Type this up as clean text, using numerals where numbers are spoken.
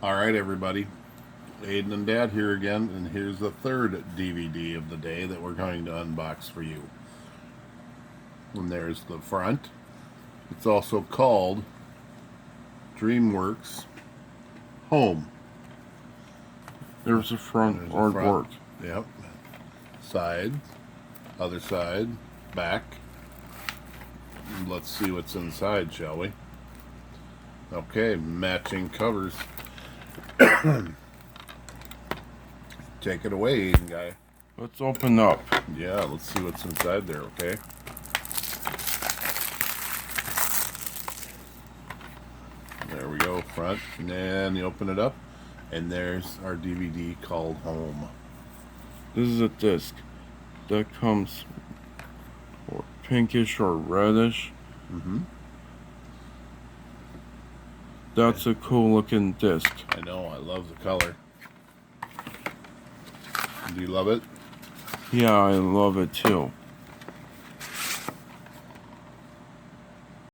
Alright everybody, Aiden and Dad here again, and here's the third DVD of the day that we're going to unbox for you. And there's the front. It's also called DreamWorks Home. There's the front There's the artwork. Yep. Side, other side, back. Let's see what's inside, shall we? Okay, matching covers. Take it away, Aiden guy. Let's open up. Yeah, let's see what's inside there, okay? There we go, front. And then you open it up, and there's our DVD called Home. This is a disc that comes or pinkish or reddish. That's a cool looking disc. I know, I love the color. Do you love it? Yeah, I love it too.